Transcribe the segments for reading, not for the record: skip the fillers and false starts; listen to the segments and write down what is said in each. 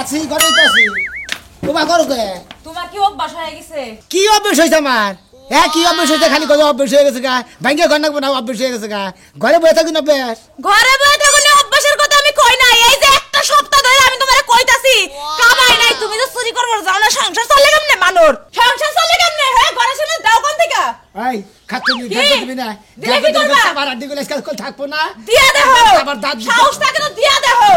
আছি ঘরেই তো আছি তোমার করো কে তোমার কি অভ্যাস হয়ে গেছে কি অভ্যাস হয়েছে আমার হ্যাঁ কি অভ্যাস হয়েছে খালি কত অভ্যাস হয়ে গেছে গা ভাঙ্গে ঘর নাকবো না অভ্যাস হয়ে গেছে গা ঘরে বসে থাকি না অভ্যাস ঘরে বসে থাকলে অভ্যাসের কথা আমি কই নাই এই যে একটা সপ্তাহ ধরে আমি তোমারে কইতাছি কামাই নাই তুমি তো চুরি করবার যাও না সংসার চলে কেমনে মানুষ সংসার চলে কেমনে হ্যাঁ ঘরে শুনে দাও কোন থেকে এই খাচ্ছ নি গাছ দিবি না দিলে কি করবা আবার আড্ডি গুলো আজকাল থাকবো না দিয়া দেও আবার দাঁত সাহস থাকে তো দিয়া দেও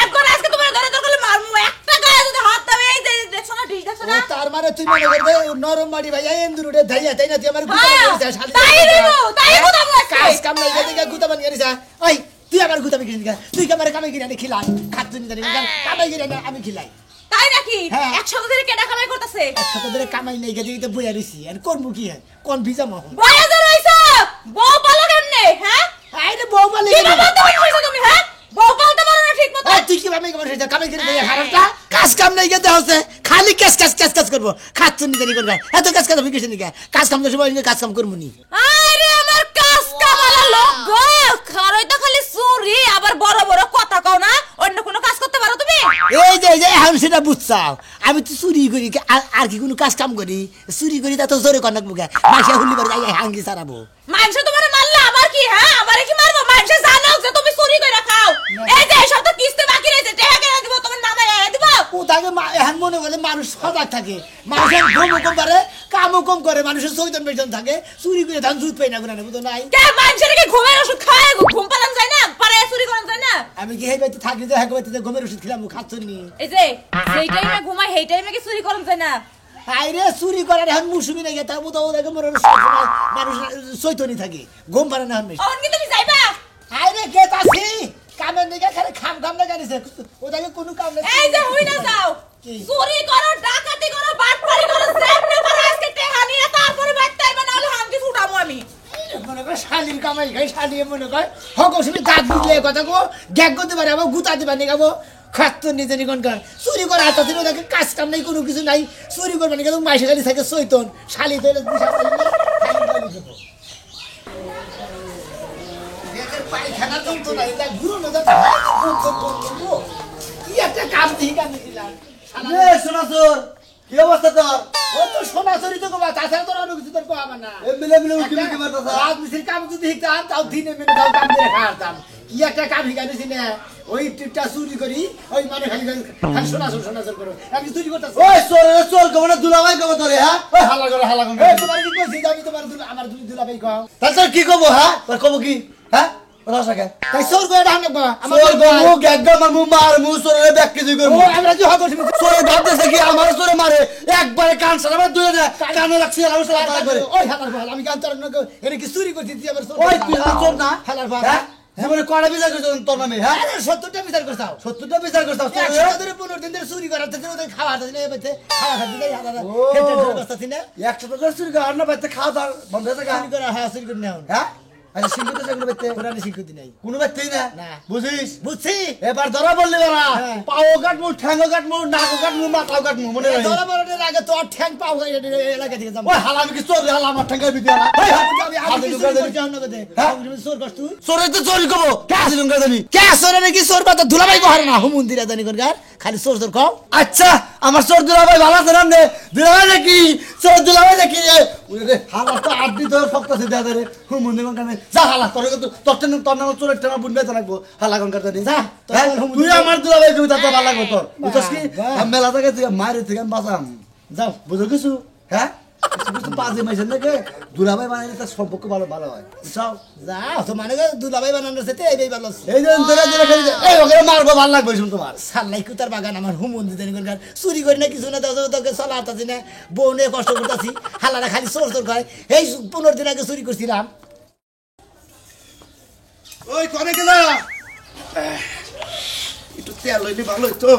এক করে আজকে তোমার ধরে ধরে মারমু একটা গায়ে যদি হাত দাও এই যে দেখছ না ডিশ দেখছ না তার মানে তুই মনে করবে নরম মাটি ভাই এন্দুর উঠে ধাইয়া তাই না তুই আমার গুতা বানিয়ে শালি তাই দেবো তাই কথা বলছ কাজ কাম নাই এদিকে গুতা বানিয়ে দিছা ওই তুই আমার গুতা বিক্রি দিগা তুই কামারে কামাই কিনে খিলাই খাচ্ছ নি জানি কামাই কিনে আমি খিলাই তাই নাকি একসাথে ধরে কেডা কামাই করতেছে একসাথে ধরে কামাই নাই গেদি তো বইয়া রইছি আর করব কি কোন ভিজা মহ বয়া ধরে রইছো বউ পালো কেমনে হ্যাঁ আইরে বউ পালে কি বাবা তুমি হ্যাঁ বউ পালতে পারো না ঠিক মতো তুই কি ভাবে কমাই সেটা কামাই কিনে দেয়া হারামটা কাজ কাম নাই গেতে হচ্ছে খালি কাজ করব খাচ্ছ নি জানি করবা এত কাজ বিকেছ নি কাজ কাম তো সময় কাজ কাম করব নি আরে আমার কাজ কামালা লোক গো খারই তো খালি চুরি আবার বড় বড় কথা কও না অন্য কোনো কাজ করতে পারো তুমি এই যে এখন সেটা বুঝছাও আমি তো চুরি করি আর কি কোনো কাজ কাম করি চুরি করি তা তো জোরে কনক মুখে মাসিয়া হুলি বার যাই হাঙ্গি সারাবো মানুষ তোমারে মারলা আবার কি হ্যাঁ আমারে কি মারবো মানুষ জানো যে তুমি চুরি কইরা খাও এই যে সব তো কিস্তি বাকি রইছে টাকা কেন দিব তোমার নামে দিব ও তাকে এখন মনে করে মানুষ সজাগ থাকে মানুষের ঘুমও কম পারে কামও কম করে মানুষের চৈতন বেতন থাকে চুরি করে ধান দুধ পাই না গুনা বুঝো নাই কে মানুষের কি ঘুমের ওষুধ খায় ঘুম পালান যায় না পারে চুরি করেন যায় না আমি কি হেই বাইতে থাকি তো হেকবাইতে ঘুমের ওষুধ খেলাম খাচ্ছ নি এই যে সেই টাইমে ঘুমাই সেই টাইমে কি চুরি করেন যায় না আইরে চুরি করার এখন মুসুমি নাই তা বুঝো দেখে মোর মানুষ চৈতনই থাকে ঘুম পারে না আমি অন কি তুমি যাইবা আইরে কে তাছি কামের নিকে খালি খাম না জানিছে ওটাকে কোনো কাম নাই এই যে হই না যাও চুরি করো ডাকাতি করো বাটপারি করো যেমনে পারো আজকে টাকা নিয়ে তারপরে বাইতে আইবা না হলে হামকি ছুটামু আমি মনে করে শালির কামাই খাই শালিয়ে মনে করে হকসমি দাঁত বুঝলে কথা কো গ্যাগ করতে পারে আবার গুতা দিবা নি গাবো খাত নিজে নিকন কার চুরি করে হাত দিন ওটাকে কাজ কাম নাই কোনো কিছু নাই চুরি করবে না কিন্তু মাইসে খালি থাকে চৈতন শালি তৈলে দিশা পায়খানা জমতো না এটা ঘুরো না কি একটা কাম দিয়ে কাম দিলাম সোনাচোর কি অবস্থা তোর ও তো সোনাচুরি তো কবা তাছাড়া তোর অন্য কিছু তোর কবা না মিলে উকি কি মারতাছ রাজমিস্ত্রির কাম যদি শিখতাম তাও দিনে মেনে তাও কাম দিয়ে খাওয়াতাম কি একটা কাম শিখাইছি না ওই টিপটা চুরি করি ওই মানে খালি খালি সোনাচুর করো আমি চুরি করতেছি ওই চোর কবনা দুলাভাই কব তোরে হ্যাঁ ওই হালা করে তোমার কি কইছি আমি তোমার আমার দুলাভাই কও তাছাড়া কি কব হ্যাঁ তোর কব কি হ্যাঁ রাসাকে তাই চোর করে ডান না আমার গমু গেগা মার মু মার মু চোরে ব্যাক কি কই ও আমরা যে হকসমি চোরে ভাবতেছে কি আমার চোরে মারে একবারে কান সারা দুই না কানে লাগছে আর সারা করে ওই হালার বল আমি কান তোর এর কি চুরি করছিস তুই আবার চোর ওই তুই চোর না হালার বল জীবনে কড়া বিচার করছ তোর নামে হ্যাঁ 70টা বিচার করছাও 70টা বিচার করছ একসাথে ধরে 15 দিন ধরে চুরি করাতে ওদের খাওয়া দিনে এবারে খাওয়া খাতে দেই হালার খেতে অবস্থা ছিল 100 টাকা চুরি কর না বাইতে খাওয়া দাও বন্ধ হয়ে চুরি করা হ্যাঁ চুরি করে নাও হ্যাঁ আচ্ছা সিংহতে যেগুলো বাইতে পুরানি শিক্ষিত নাই কোনো বাইতেই না না বুঝিস বুঝছি এবার ধরা বললি বাড়া পাও কাটমু ঠ্যাঙ্গ কাটমু নাক কাটমু মাথাও কাটমু মনে রাখিস ধরা বড়দের আগে তো ঠ্যাং পাও এলাকা থেকে যাবো ওই হালা আমি কি চোর হালা আমার ঠ্যাঙ্গের ভিতরে না ওই আমি চোর করতে হন না কতে আমি চোর করছ তুই চোরে তো চোরি করবো কাছে লঙ্কা জানি কে চোরে নাকি চোর পাতা ধুলাবাই গহর না হুমুন্দিরা জানি কোনকার খালি চোর চোর কও আচ্ছা আমার চোর দুলাভাই ভালো আছে নাম রে দুলাভাই নাকি চোর দুলাভাই নাকি ওরে হালা তো আড্ডি ধরে ফক্তাছে দাদা রে হুমুন্দি কোন কানে যা হালা তোর তোর নাম চোরের টানা বুনবে লাগবো হালা কোন কানে যা তুই আমার দুলাভাই কবি তা ভালো লাগবে তোর বুঝছস কি মেলা থেকে তুই মারি থেকে বাঁচাম যাও বুঝো কিছু হ্যাঁ পাঁচে মাইছেন নাকি দুলাভাই বানাইলে তার সম্পর্ক ভালো ভালো হয় বুঝছাও যাও তো মানে দুলাভাই বানানোর সাথে এই ভালো এই যে তোরা খালি এই ওকে মারবো ভালো লাগবে শুন তোমার সাল্লাই কুতার বাগান আমার হুমুন্দি জানি কোনকার চুরি করি না কিছু না তোকে চলা হাতাছি না বউ নিয়ে কষ্ট করতেছি হালারা খালি চোর চোর করে এই 15 দিন আগে চুরি করছিলাম ওই কোনে গেলা একটু তেল লইলে ভালো হইতো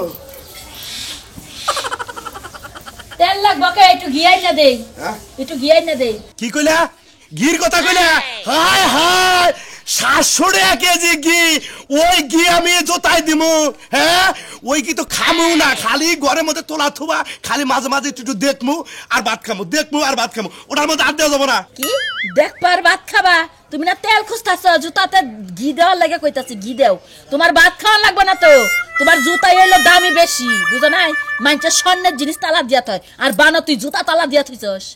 তেল লাগবে কে একটু গিয়াই না দেই একটু গিয়াই না দেই কি কইলা গির কথা কইলা হায় হায় 700 টাকা কেজি ঘি, ওই ঘি আমি জোতাই দিমু, হ্যাঁ ওই কি তো খামু না, খালি ঘরের মধ্যে তোলা থুবা, খালি মাঝে মাঝে একটু দেখমু আর ভাত খামু, দেখমু আর ভাত খামু, ওটার মধ্যে আর দেওয়া যাবো না। কি দেখবার ভাত খাবা? তুমি না তেল খুঁজতাছ, জুতাতে ঘি দেওয়ার লাগে কইতাছি, ঘি দেও। তোমার ভাত খাওয়া লাগবে না তো, তোমার জুতা এলো দামি বেশি, বুঝো নাই? মানুষের স্বর্ণের জিনিস তালা দিয়া থয়, আর বানো তুই জুতা তালা দিয়া থইছস।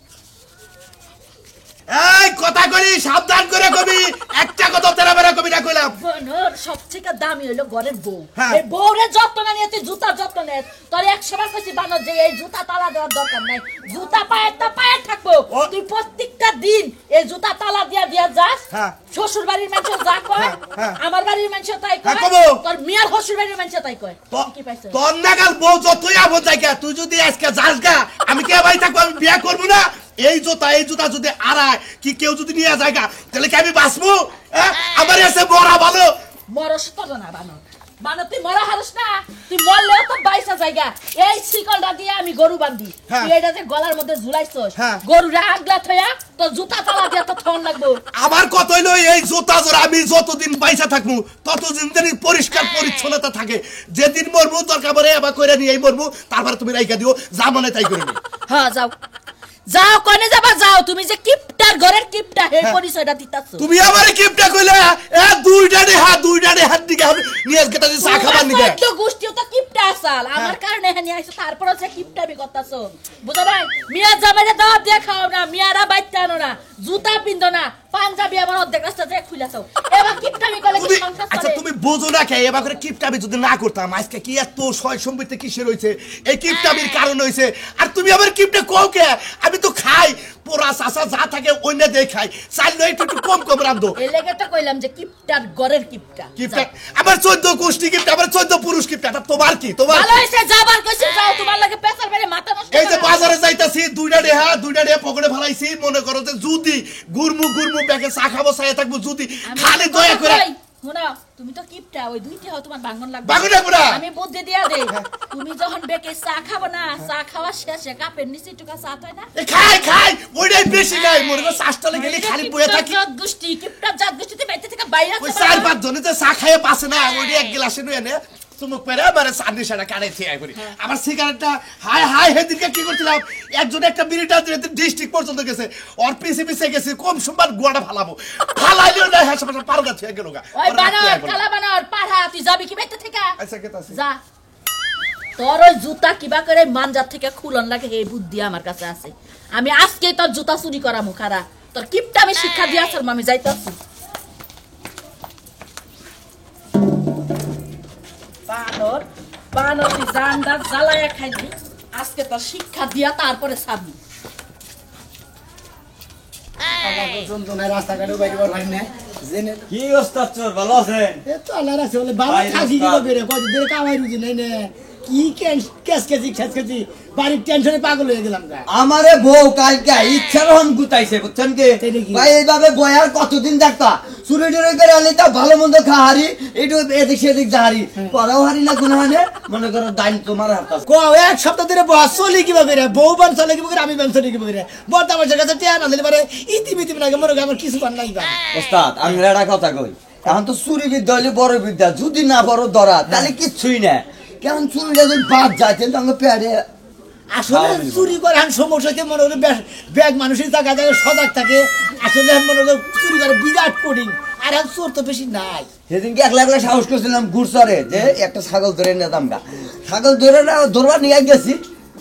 এই কথা করি সাবধান করে কবি, একটা কথা তেরা বেরা কবি না কইলাম। বোনের সবথেকে দামি হইলো ঘরের বউ। হ্যাঁ। এই বউরের যত্ন না নিয়ে তুই জুতার যত্ন নে। তোর 100 বার কইছি বানো যে এই জুতা তালা দেওয়ার দরকার নাই, জুতা পায়ে থাকবো। ও। তুই প্রত্যেকটা দিন এই জুতা তালা দিয়া যাস। হ্যাঁ। শ্বশুর বাড়ির মানুষ যা কয়, হ্যাঁ। আমার বাড়ির মানুষ তাই হ্যাঁ, কয়, কবো। তোর মিয়ার শ্বশুর বাড়ির মানুষ তাই কয়। তুই কি পাইছ? তোর নাগাল বউ যতই আপন থাকে, তুই যদি আজকে যাস গা, আমি কে ভাই থাকবো, আমি বিয়া করবো না। এই জুতা যদি আড়ায় কি কেউ যদি নিয়ে যায় গা, তাহলে কি আমি বাঁচবো? আমার এসে মরা ভালো। মরস তো না বানো, বানো তুই মরা হারস না, তুই মরলেও তো বাইসা জায়গা। এই শিকলটা দিয়ে আমি গরু বান্ধি, হ্যাঁ। তুই এটা যে গলার মধ্যে ঝুলাইছস, হ্যাঁ। গরুরা আগলা থয়া তো জুতা তালা দিয়া তো থন লাগবো। আমার কত হইলো, এই জুতা জোড়া আমি যতদিন পয়সা থাকবো ততদিন যেন পরিষ্কার পরিচ্ছন্নতা থাকে। যেদিন মরবো দরকার পড়ে আবার কইরা নিয়ে মরবো, তারপরে তুমি রাইখা দিও, যা মনে তাই করে নি। হ্যাঁ যাও যাও, কনে যাবা যাও। তুমি যে কিপটার ঘরের কিপটা, এই পরিচয়টা দিতাছো। তুমি আমার কিপটা কইলা, দুইটা হাত দিকে নিয়ে গেটা যে চা খাবার নিকে। তো গোষ্ঠীও তো কিপটা আসাল, আমার কারণে এখানে আইছো, তারপর হচ্ছে কিপটামি করতাছো, বুঝো নাই? মিয়া জামাইরে দাওয়াত দিয়ে খাও না, মিয়ারা বাইতে আনো না, জুতা পিন্দো না, পাঞ্জাবি আমার অর্ধেক রাস্তা থেকে খুইলাছো। এবার কিপটামি করলে কি সংসার চলে? আচ্ছা তুমি বোঝো না কে, এবার করে কিপটামি যদি না করতাম আজকে কি এত সয় সম্পত্তি কিসের হইছে? এই কিপটামির কারণ হইছে। আর তুমি আবার কিপটা কও কে? আমি তো খাই, পোড়া চাষা যা থাকে অন্য দিয়ে খাই, চাইলে একটু কম কম রান্ধো। এই লেগে তো কইলাম যে কিপটার ঘরের কিপটা। কিপটা আমার 14 গোষ্ঠী কিপটা, আমার 14 পুরুষ কিপটা। তা তোমার কি? তোমার ভালো হইছে, যাবার কইছি যাও, তোমার লাগে পেছার বাইরে মাথা নষ্ট। এই যে বাজারে যাইতাছি, দুইটা দেহা পকেটে ফেলাইছি, মনে করো যে যদি গুরমু ব্যাগে চা খাবো, চাই থাকবো, যদি খালি দয়া করে। শোনা, তুমি তো কিপটা, ওই দুইটা হয় তোমার বাঙ্গন লাগবে। বাঙ্গন লাগবে না। আমি বুদ্ধি দিয়া দেই, তুমি যখন বেকে চা খাবো না, চা খাওয়া শেষে কাপের নিচে টুকা চা হয় না, খাই ওইটাই বেশি খাই। মনে করো শ্বাসটালে গেলে খালি বয়ে থাকি। জাত গোষ্ঠী, কিপটার জাত গোষ্ঠীতে বাইতে থেকে বাইরে ওই আছে। 4-5 জনে যে চা খাইয়ে পাছে না, ওইটা এক গ্লাসে নিয়ে নে চুমুক পেরে মানে চাঁদনি সারা কানে খেয়ে করি। আমার সিগারেটটা হাই হেদিনকে কি করছিলাম, একজন একটা বিড়িটা ডিস্ট্রিক্ট পর্যন্ত গেছে, ওর পিছে গেছে, কম সোমবার গুয়াটা ফালাবো, ফালাইলেও না, হ্যাঁ সবার পারোটা থেকে গেল গা। ওই বানর, কালা বানর, পাড়া, তুই যাবি কি বাইতে থেকে? আচ্ছা কেতাছি যা, তোর ওই জুতা কিবা করে মানজার থেকে খুলন লাগে, এই বুদ্ধি আমার কাছে আছে। আমি আজকেই তোর জুতা চুরি করা মুখারা, তোর কিপটা আমি শিক্ষা দিয়ে আসলাম, আমি যাইতাছি। বানর বানর, তুই জানদার জ্বালায়া খাইলি, আজকে তোর শিক্ষা দিয়া তারপরে ছাড়বি। রাস্তাঘাটে বাইরে ভাই না জেনে কি ওস্তাদ চোর, ভালো আছেন? এ তো আল্লাহ রাখছে বলে বাবা থাকি কি করে কদিন ধরে কামাই রুজি নাই না, কি খেসকেছি বাড়ির টেনশনে পাগল হয়ে গেলাম গা। আমারে বউ কালকে ইচ্ছা রহম গুতাইছে, বুঝছেন কি ভাই? এইভাবে বয়ার কতদিন দেখতা, চুরি টুরি করে আনি তা ভালো মন্দ খাহারি, একটু এদিক সেদিক যাহারি, পরাও হারি না গুণ হানে, মনে করো দাইন তোমার হাত আছে। এক সপ্তাহ ধরে বস চলি কিবা করে, বউ বান চলে কিবা করে, আমি বান চলি কিবা করে, বর্তা আমার কাছে টিয়া না দিলে পারে ইতিমিতি না মনে আমার কিছু বান নাই বা। ওস্তাদ আমি একটা কথা কই, এখন তো চুরি বিদ্যা হলে বড় বিদ্যা, যদি না বড় ধরা তাহলে কিচ্ছুই না। কেমন চুরিটা যদি বাদ যায় তাহলে পেয়ারে আসলে চুরি করে এখন সমস্যা হচ্ছে, মনে হলো ব্যাগ মানুষের জায়গায় জায়গায় সজাগ থাকে, আসলে মনে হলো চুরি করে বিরাট কঠিন, আর এখন চোর তো বেশি নাই। সেদিনকে একলা একলা সাহস করছিলাম গুড়চরে যে একটা ছাগল ধরে নিতাম গা, ছাগল ধরে না ধরবা নিয়ে গেছি,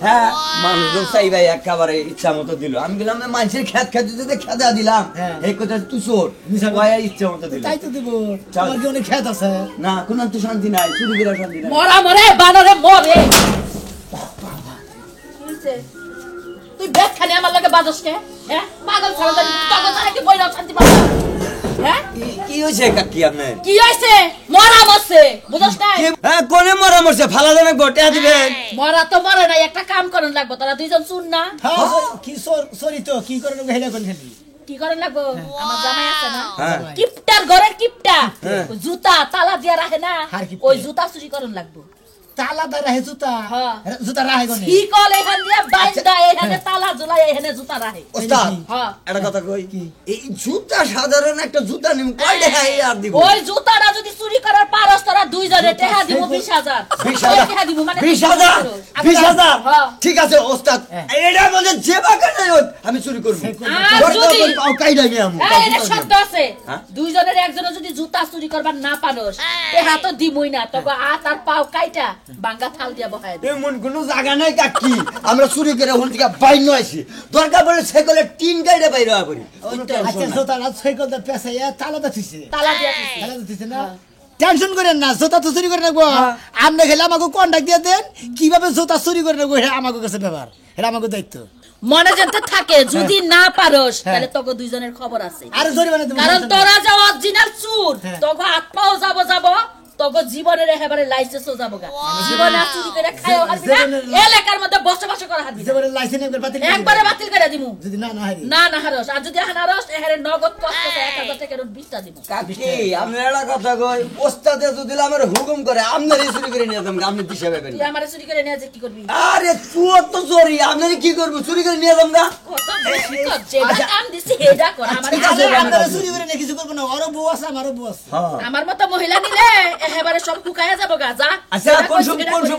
হ্যাঁ মানুষজন চাই ভাই একেবারে ইচ্ছা মতো দিল, আমি বললাম মানুষের খেত খেতে খেতে দিলাম, এই কথা তুই চোর, ইচ্ছা মতো দিল। তাই তো দেবো, আমার কি অনেক খেত আছে না, কোনো তো শান্তি নাই, চুরি করে শান্তি নাই। মরা মরে বানরে মরে। তুই ব্যাগ খালি আমার লাগে বাজস কে? হ্যাঁ পাগল ছাড়া তখন তারা কি বইরা শান্তি পাবা? হ্যাঁ কি হয়েছে কাকি আপনার? কি হইছে? মরা মরছে, বুঝছ না? হ্যাঁ কোনে মরা মরছে, ফালা দেবে গোটা দিবেন। মরা তো মরে নাই, একটা কাম করন লাগবো, তারা দুইজন শুন না। হ্যাঁ কি সরি তো কি করে হেলা কোন খেলি কি করেন লাগবো? আমার জামাই আছে না, হ্যাঁ। কিপটার ঘরের কিপটা, জুতা তালা দিয়া রাখে না, হার কিপটা। ওই জুতা চুরি করন লাগবো। তালা দা রাহে জুতা হ্যাঁ। জুতা রাহে কোনে শিকল এখান দিয়া বাইন্দা এখানে তালা ঝুলাই এখানে জুতা রাখে ওস্তাদ হ্যাঁ। একটা কথা কই এই জুতা সাধারণ একটা জুতা নিম কয় টাকা আর দিব ওই জুতাটা যদি চুরি করার পারস তোরা দুইজনে টাকা দিব 20,000 20,000 টাকা দিব মানে 20,000 20,000 হ্যাঁ। ঠিক আছে ওস্তাদ এটা বলে যে বাকা নাই হোক, আমি চুরি করব আর যদি পাও কাই লাগে আমি এই এটা শব্দ আছে হ্যাঁ? দুইজনের একজনে যদি জুতা চুরি করবার না পারস টাকা তো দিমই না তোকে হাত আর পাও কাইটা বাঙ্গা থাল দিয়া বহায় দে এমন কোনো জায়গা নাই কাকি আমরা চুরি করে ওখান থেকে বাইর আইছি দরকার পড়লে সাইকেলে টিন গাইডে বাইরে পড়ি আচ্ছা জুতা রাত সাইকেল দা পেছাইয়া তালা দা থিছে তালা দিয়া দিছে। তালা দা থিছে না টেনশন করেন না জুতা তো চুরি করে রাখবো আপনি খেলে আমাকে কন্টাক্ট দিয়ে দেন কিভাবে জুতা চুরি করে রাখবো এটা আমাকে কাছে ব্যাপার এটা আমাকে দায়িত্ব মনে যেতে থাকে যদি না পারস তাহলে তোকে দুইজনের খবর আছে আরে জরিমানা দেবো কারণ তোরা যে অরিজিনাল চুর হ্যাঁ। তোকে হাত পাও যাব তোকে জীবনের একেবারে লাইসেন্সও যাবো গা জীবনে আর চুরি করে খায়ও হারবি না এলাকার মধ্যে বসবাস করা হারবি না। যেবারে লাইসেন্স একবার বাতিল করে একবারে দিবো। বাতিল করে দিমু যদি না না হারি না না হারস আর যদি হারস এহারে নগদ কষ্ট 1000 টাকার 20টা দিমু কাকি আমি একটা কথা কই ওস্তাদে যদি আমার হুকুম করে আমনারই চুরি করে নিয়ে যাম আপনি দিশা পাবেন তুই আমারে চুরি করে নিয়ে যে কি করবি আরে তুই তো চোরি আমনারই কি করব চুরি করে নিয়ে যাম গা কত বেশি কর যেটা কাম দিছি হেডা কর আমারে ঠিক আছে আপনারা চুরি করে নিয়ে কিছু করবো না ওরও বউ আছে আমারও বউ আছে হ্যাঁ আমার মতো মহিলা নিলে একেবারে সব ফুকায়া যাবো গা যা আচ্ছা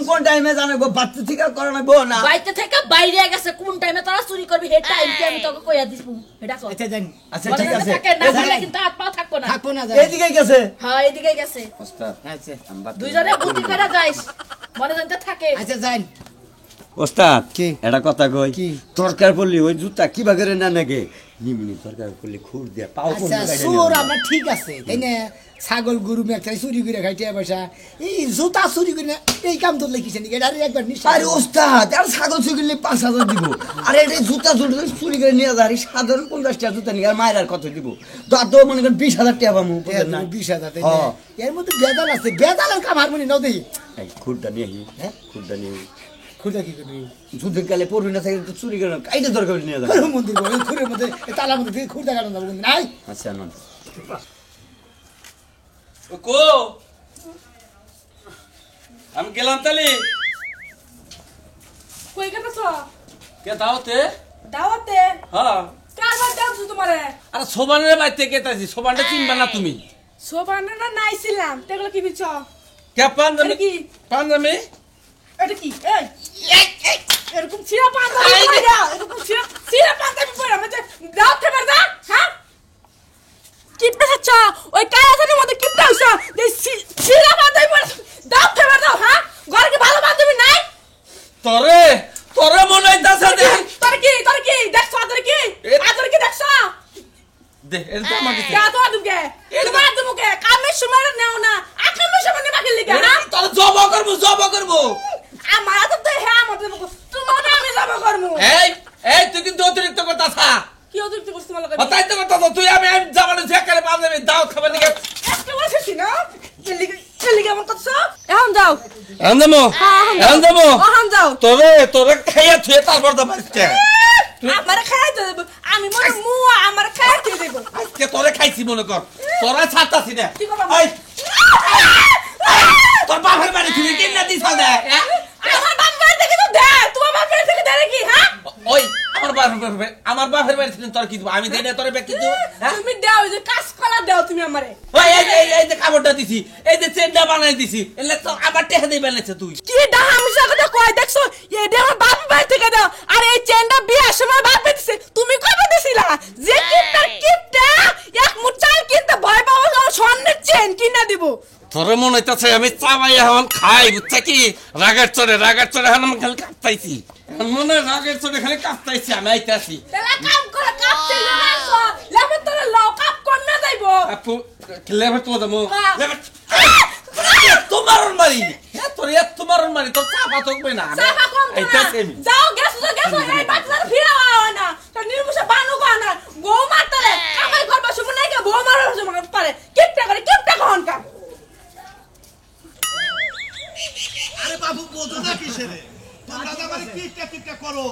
কোন টাইমে জানাবো বাচ্চা ঠিক করে না বউ না বাইতে থেকে বাইরে গেছে কোন টাইমে তোরা চুরি করবি হে টাইম কি আমি তোকে কইয়া দিবো এটা কর আচ্ছা জানি আচ্ছা মনে ঠিক আছে থাকে না হলে কিন্তু হাত পা থাকবো না থাকবো না এইদিকে গেছে হ্যাঁ এদিকে গেছে ওস্তাদ আচ্ছা দুইজনে বুদ্ধি করে যাইস মনে জানতে থাকে আচ্ছা যাই ওস্তাদ কি? এটা কথা কই কি? তরকার পড়লি ওই জুতা কি বাগেরে না নাগে নিমিনি তরকার করলি খুর দিয়া পাও কোন আচ্ছা সুর আমরা ঠিক আছে তাই না ছাগল গরু মেঘাই চুরি করে খাই টিয়া পয়সা এই জুতা চুরি করে না এই কাম তোর লেখিছে নাকি এটা একবার নিশ্চয় আরে ওস্তাদ আর ছাগল চুরি করলে 5,000 দিব আর এটা জুতা চুরি করে নিয়ে যারি সাধারণ 50 টাকা জুতা নিয়ে আর মায়ের আর কত দিব তো মনে করেন 20,000 টাকা পাবো না 20,000 তাই না হ্যাঁ। এর মধ্যে বেদাল আছে বেদালের কাম হারমোনি নাও দেই এই খুরটা নিয়ে হ্যাঁ? খুরটা নিয়ে খুঁজা কি করবি যুদ্ধের কালে পড়বি না থাকে তো চুরি করে কাইটা দরকার নিয়ে যাবে খুঁড়ে মন্দির বলে খুঁড়ের মধ্যে তালার মধ্যে থেকে খুঁড়তে কাটানো যাবো কিন্তু নাই আচ্ছা না কো আমি গেলাম তালি কই গেছো কে দাওতে দাওয়াতে হ্যাঁ কার বাদ দাওছো তোমারে আরে সোবানের বাইতে কেতাছি সোবানটা চিনবা না তুমি সোবানা না নাইছিলাম তেগুলো কি বিচ কে পাঞ্জাবি এটা কি? পাঞ্জাবি এটা কি এই এরকম ছিড়া পাঞ্জাবি পয়রা এরকম ছিড়া পাঞ্জাবি পয়রা মানে দাও থেকে দা হ্যাঁ কিপটা হচ্ছে ওই কায়াছের মধ্যে কিপটা হইছে যে ছিড়া পাঞ্জাবি পয়রা দাও থেকে দাও হ্যাঁ ঘরে কি ভালো পাঞ্জাবি নাই তোরে তোরে মনে হইতাছে দে তোর কি দেখছ আদর কি আদর কি দেখছ দে এটা আমার দিতে क्या तो तुमके এটা বাদ তুমকে কামের সময় নেও না আকামের সময় নিবা কি লিগা না তোর জব করব আমার তো হ্যাঁ মত তোমার আমি যাব করমু এই তুই কিন্তু অতিরিক্ত কথা থা কি অতিরিক্ত করছ তোমার লাগে তাই তো কথা তুই আমি যাবানে ছেকালে পাঞ্জাবি দাও খাবার নিকে একটা বলছিস না লিগা মত করছ এখন যাও আনদমো আনদমো এখন যাও তোরে খাইয়া থুয়ে তারপর দা বাচ্চা আমার খাইতে দেব আমি মনে মুয়া আমার খাইতে দেব আজকে তোরে খাইছি মনে কর তোরা ছাড়তাছি না কি করবা? এই তোর বাপের বাড়ি তুই কেন না দিছ দে আমার বাপ বাড়ি থেকে তো দে তোমার বাপ বাড়ি থেকে দে কি হ্যাঁ ওই আমার বাপের বাড়ি ছিলেন তোর কি দিব আমি দেই না তোরে বে কিন্তু হ্যাঁ তুমি দাও যে কাজ করা দাও তুমি আমারে ওই এই যে কাপড়টা দিছি এই যে চেনটা বানাই দিছি এলে তো আবার টেহা দেই বানাইছে তুই কি ডাহা মিশা কথা কই দেখছো এই দে আমার বাপ বাড়ি থেকে দাও আর এই চেনটা বিয়ার সময় বাপ দিছে তুমি কবে দিছিলা যে কিপটা এক মুঠ চাল কিনতে ভয় পাওয়া যাও স্বর্ণের চেন কিনা দিব তোরে মনে হইতাছে আমি চাবাই এখন খাই বুঝছা কি রাগের চড়ে এখন আমি খালি কাঁপতাইছি মনে রাগের চড়ে খালি কাঁপতাইছি আমি আইতাছি তাহলে কাম করে কাপতে যাও লেবে তোরে লক আপ কোন না যাইবো আপু লেবার তো দামো হ্যাঁ। লেবার তোমার মারি তোমার মারি তোর চাপা থাকবে না সাফা কম আইতাছি আমি যাও গেছো এই বাচ্চার ফিরা হয় না তো নির্মুষে বানু না বউ মারতে রে কামাই করবা শুনে নাই কে বউ মারার সময় পারে কিপটা কোন কাম আরে বাবু বোঝো না কিসেরে তোমরা তো আমার কিটটা করো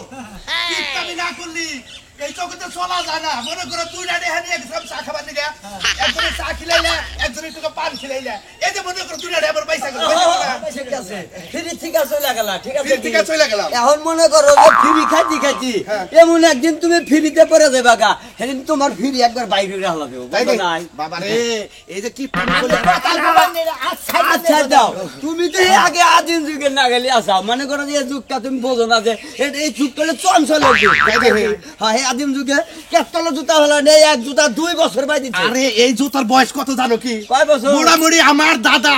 কিটটা আমি না করলি এই চোখে চলা যায় না মনে করো দুইটা রেহা নিয়ে গেছিলাম চা খাবার নিয়ে একজনে চা খিলাইলে একজনে একটু পান খিলাইলে এই যে মনে করো দুইটা রেহা পয়সা গেল ঠিক আছে ফ্রি থেকে চলে গেলা ঠিক আছে ঠিক আছে চলে গেলাম এখন মনে করো যে ফ্রি খাইছি এমন একদিন তুমি ফ্রিতে পড়ে যাবে গা সেদিন তোমার ফ্রি একবার বাইরে রাখলা দেবো নাই বাবা রে এই যে কি প্রেম করলে আচ্ছা দাও তুমি তো এই আগে আদিম যুগের না গেলে আসা মনে করো যে এই যুগটা তুমি বোঝো না যে এই যুগটা হলো চঞ্চল হ্যাঁ এই আদিম যুগে কেতলা জুতা হলো নেই এক জুতা 2 বছর বাই দিচ্ছে আরে এই জুতার বয়স কত জানো কি কয় বছর মোটামুটি আমার দাদা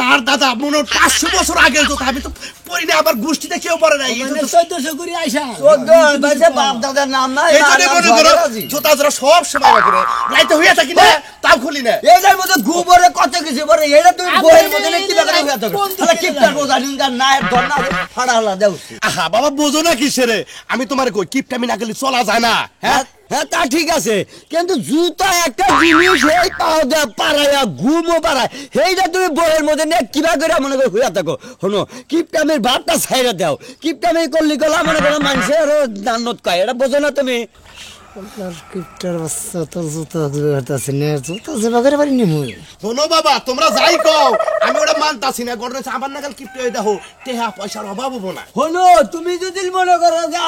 তার দাদা মনে হয় 500 বছর আগের জুতা আমি তো পরি না আমার গোষ্ঠীতে কেউ পরে নাই এই জুতা 1400 করে আইসা 14 বছর বাপ দাদার নাম না এই জন্য মনে করো জুতা জোড়া সব সময় করে রাইতে হইয়া থাকি না তাও খুলি না এইটার মধ্যে গোবরে কত কিছু বলে এটা তুমি বইয়ের মধ্যে কি বাগানে হয়ে থাকো তাহলে কিপটার বোঝা নিন্দা না ধরনা ফাড়া হলা দেউছি আহা বাবা বোঝো না কিসের আমি তোমার কই কিপটা আমি না গেলে চলা যায় না হ্যাঁ হ্যাঁ তা ঠিক আছে কিন্তু জুতা একটা জিনিস এই পাও দেয়া পাড়ায়া ঘুমও পাড়ায় সেইটা তুমি বইয়ের মধ্যে নিয়ে কিবা করে মনে করে হইয়া থাকো শোনো কিপটামির ভাতটা ছাইড়া দাও কিপটামি করলি গলা মনে করো মানুষে আরো দানত কয় এটা বোঝো না তুমি কিপটার বাচ্চা তোর জুতা ধরে আছে না জুতা জেবা করে পারি নিমু শোনো বাবা তোমরা যাই কও আমি ওটা মানতাছি না গড়রে আমার নাগাল কিপটা হয়ে দেখো টেহা পয়সার অভাব হবো না শোনো তুমি যদি মনে করো যে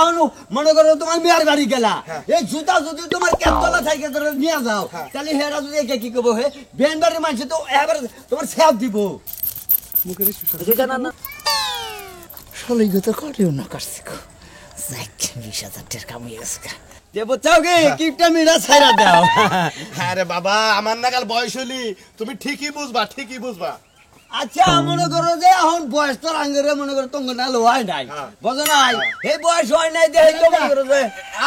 মনে করো তোমার মেয়ের বাড়ি গেলা এই জুতা যদি তোমার ক্যাপতলা থেকে ধরে নিয়ে যাও তাহলে হেরা যদি একে কি করবো হে বেন বাড়ির মানুষ তো এবার তোমার স্যাপ দিব মুখের জানা না সলাই তো করেও না কাটছি গো যাক 20,000 টাকা কামিয়ে গেছে দেবো চাও কি কিপটা মিরা ছাইরা দাও আরে বাবা আমার নাগাল বয়স হলি তুমি ঠিকই বুঝবা আচ্ছা মনে করো যে এখন বয়স তো আঙ্গরে মনে করো তোমার না হয় নাই বুঝো নাই এই বয়স হয় নাই দেখে তো মনে করো যে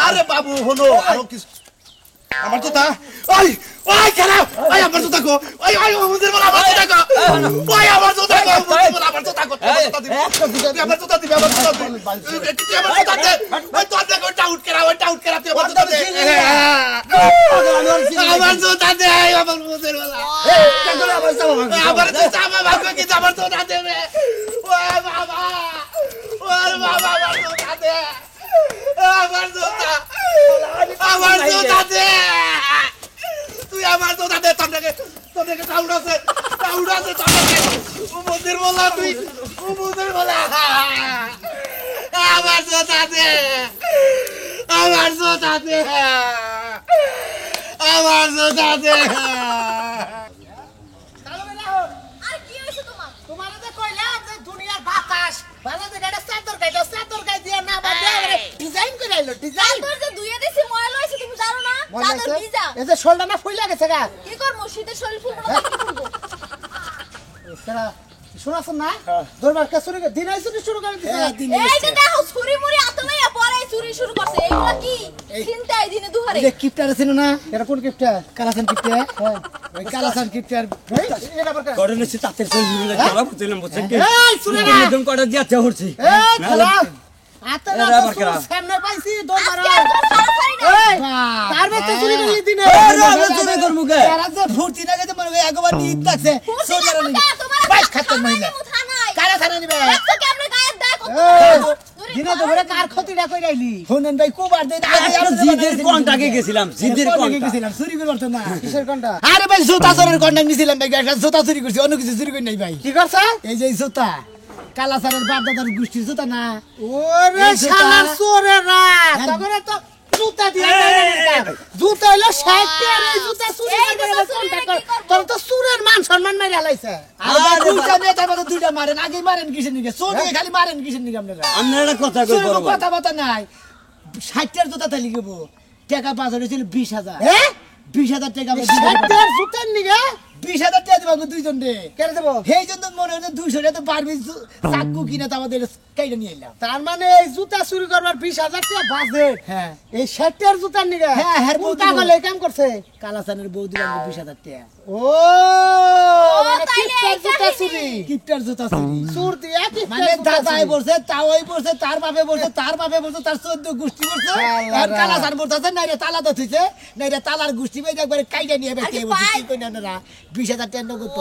আরে বাবু হলো আরো কিছু আমার তো তা ওই খেলা ওই আমার তো তাকো ওই ওদের বলা আমার তো তাকো ওই আমার তো তাকো আমার তো তাকো আমার তো তাকো আমার তো তাকো ওই তো তাকো টাউট করা তুই আমার তো তাকো আমার তো তাকো আমার ওদের বলা আমার তো চামা ভাগো কি আমার তো তাকো ওই বাবা আমার তো তাকো আমার জুতা দে তুই আমার জুতা দে তোকে টাউট আছে তোকে ও মন্দির বলা তুই ও মন্দির বলা আমার জুতা দে আমার জুতা দে আমার জুতা দে আর কি হইছে তোমার তোমার যে কইলাম যে দুনিয়ার বাতাস ভালো যে এটা চাদর গাই দিয়া না বাদে ডিজাইন করে আইলো ডিজাইন তোর যে দুইয়া দিছি ময়লা হইছে তুমি জানো না চাদর ভিজা এই যে শোলটা না ফুইলা গেছে গা কি করব শীতে শরীর ফুলবো না কি করব সারা শোনাছ না দরবার কা শুরু দিন আই শুরু করে দিছে এই যে দেখো ছুরি মুড়ি আতলাইয়া পরে চুরি শুরু করছে এইগুলা কি চিন্তাই দিনে দুহারে এই যে কিপটার আছে না এটা কোন কিপটা কালাসান কিপটা হ্যাঁ ওই কালাসান কিপটার এটা বরকা করে নিছি তাতে চলে গেল বুঝলাম বুঝছেন কি এই শুনে না একদম করে দিতে হচ্ছে এই খালা আতলা সামনে পাইছি দরবার এই তার মধ্যে চুরি করলি দিনে আমরা চুরি করব কে এরা যে ফুর্তি লাগে তো মনে একবার নিত লাগছে সোনার নি বাইশ খাতর মহিলা কারা থানা নিবে তো কেমনে গায়ের দাগ দিনে তো বড় কার ক্ষতিটা কই রাইলি শুনেন ভাই কোবার দে জিদের কন্টাকে গেছিলাম জিদের কন্টাকে গেছিলাম চুরি করে বলতো না কিসের কন্টা আরে ভাই জুতা চোরের কন্টাক নিছিলাম ভাই একটা জুতা চুরি করছি অন্য কিছু চুরি করি নাই ভাই কি করছ এই যে জুতা কালাসারের বাপ দাদার গোষ্ঠীর জুতা না ওরে শালার চোরেরা তারপরে তো জুতা দিয়ে জুতা হলো 60 টাকা এই জুতা চুরি করে কন্টাক তোর তো চোরের মান সম্মান মাইরা লাইছে আর দুইটা নেতা মতো দুইটা মারেন আগে মারেন কিসের নিকে চোর দিয়ে খালি মারেন কিসের নিকে আপনারা আপনারা কথা কই বড় কথা নাই 60 টাকার জুতা তালি গেবো টাকা বাজারে ছিল 20,000 হ্যাঁ 20,000 টাকা 60 টাকার জুতার নিকে 20,000 টাকা দেব দুইজন রে কেন দেব সেই জন্য মনে হয় 200 টাকা তো পারবি চাকু কিনা তো আমাদের কাইটা নিয়ে এলাম তার মানে এই জুতা চুরি করবার 20,000 টাকা বাজেট হ্যাঁ এই 60 টাকার জুতার নিকে হ্যাঁ হ্যাঁ পাগল এই কাম করছে কালাসানের বউ দিলাম 20,000 টাকা ও মানে কিপটার জুতা চুরি কিপটার জুতা চুরি চোর দিয়া মানে দাদাই বলছে তাওই বলছে তার বাপে বলছে তার 14 গোষ্ঠী বলছে আর কালাসান বলছে না রে তালা দছিছে না রে তালার গোষ্ঠী ভাই একবারে কাইটা নিয়ে বেঁচে বলছে কি কই না 20,000 টাকা নগদ